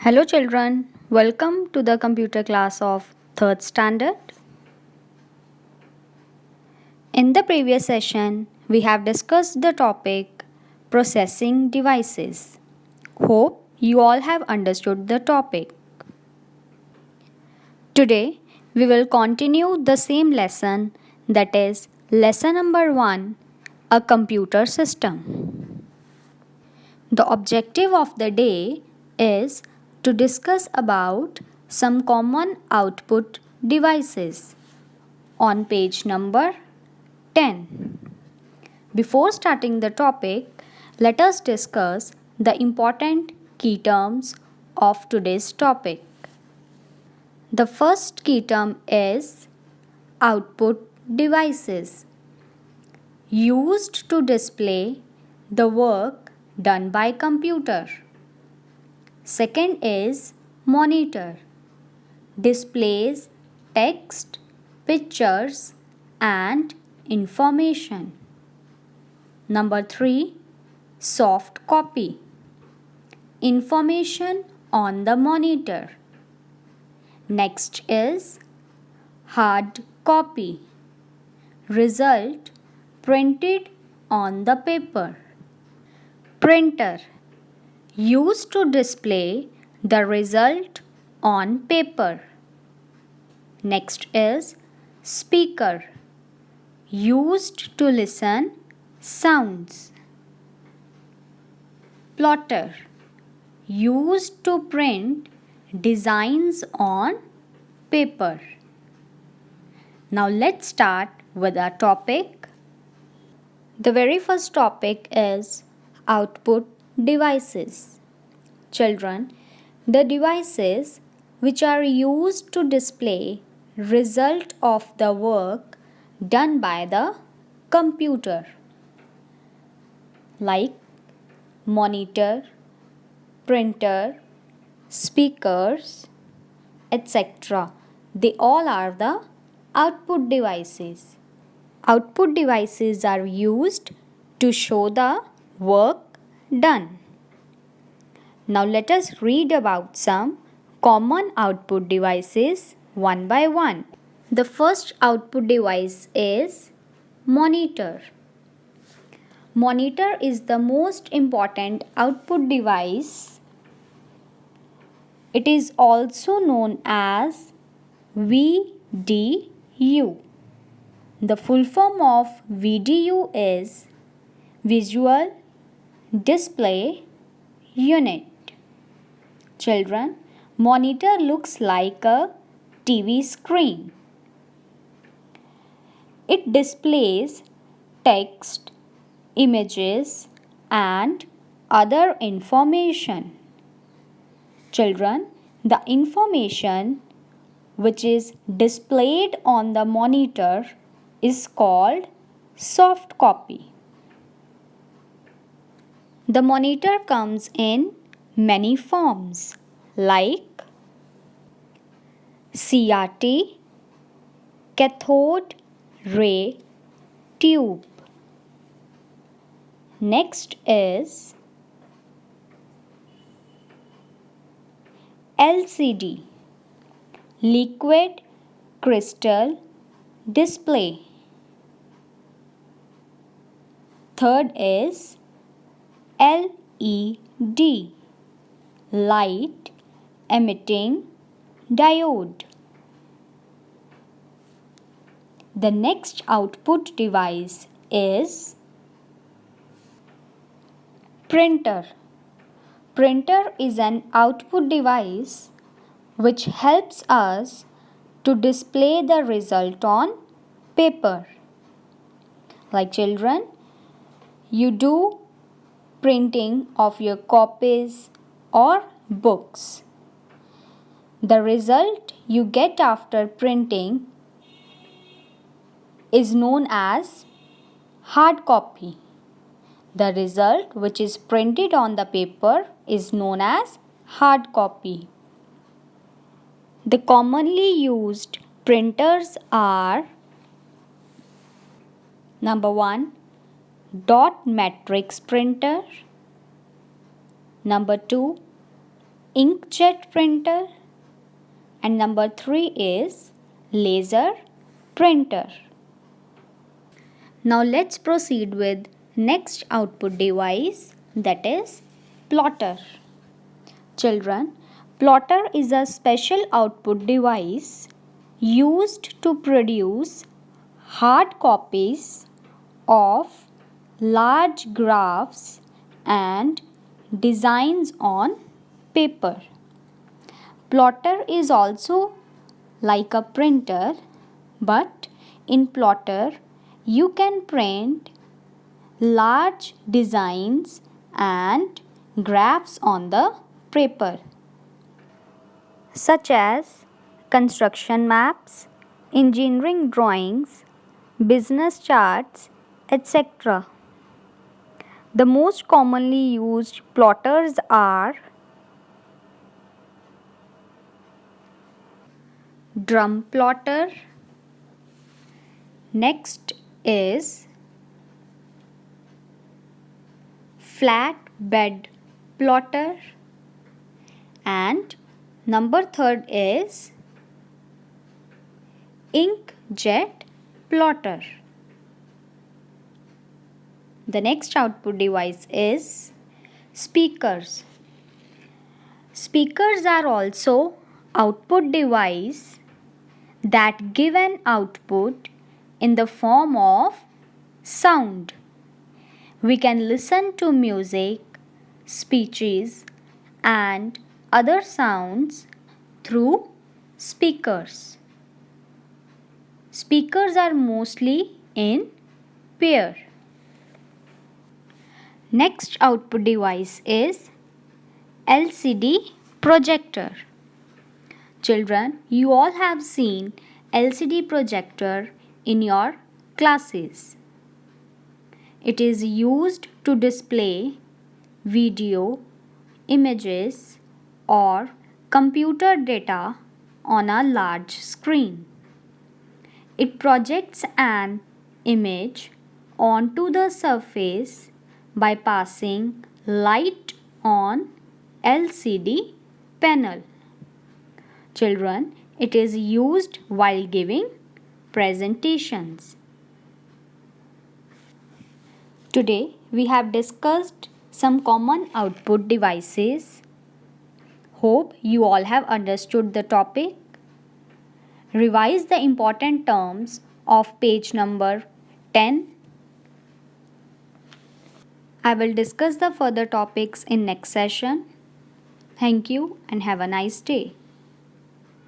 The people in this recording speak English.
Hello children, welcome to the computer class of 3rd standard. In the previous session, we have discussed the topic processing devices. Hope you all have understood the topic. Today, we will continue the same lesson, that is lesson number 1, a computer system. The objective of the day is to discuss about some common output devices on page number 10. Before starting the topic, let us discuss the important key terms of today's topic. The first key term is output devices, used to display the work done by computer. Second is monitor, displays text, pictures and information. Number 3, soft copy, information on the monitor. Next is hard copy, result printed on the paper. Printer, used to display the result on paper. Next is speaker, used to listen sounds. Plotter, used to print designs on paper. Now let's start with our topic. The very first topic is output devices. Children, the devices which are used to display result of the work done by the computer, like monitor, printer, speakers, etc. They all are the output devices. Output devices are used to show the work done. Now let us read about some common output devices one by one. The first output device is monitor. Monitor is the most important output device. It is also known as VDU. The full form of VDU is Visual Display Unit. Children, monitor looks like a TV screen. It displays text, images and other information. Children, the information which is displayed on the monitor is called soft copy. The monitor comes in many forms like CRT, cathode ray tube. Next is LCD, liquid crystal display. Third is LED, light emitting diode. The next output device is printer. Printer is an output device which helps us to display the result on paper. Like children, you do printing of your copies or books. The result you get after printing is known as hard copy. The result which is printed on the paper is known as hard copy. The commonly used printers are: number 1, dot matrix printer. Number 2, inkjet printer, and number 3 is laser printer. Now let's proceed with next output device, that is plotter. Children, plotter is a special output device used to produce hard copies of large graphs and designs on paper. Plotter is also like a printer, but in plotter you can print large designs and graphs on the paper, such as construction maps, engineering drawings, business charts, etc. The most commonly used plotters are drum plotter. Next is flat bed plotter, and number 3 is inkjet plotter. The next output device is speakers. Speakers are also output device that give an output in the form of sound. We can listen to music, speeches, and other sounds through speakers. Speakers are mostly in pair. Next output device is LCD projector. Children, you all have seen LCD projector in your classes. It is used to display video, images, or computer data on a large screen. It projects an image onto the surface by passing light on LCD panel. Children, it is used while giving presentations. Today we have discussed some common output devices. Hope you all have understood the topic. Revise the important terms of page number 10. I will discuss the further topics in next session. Thank you and have a nice day.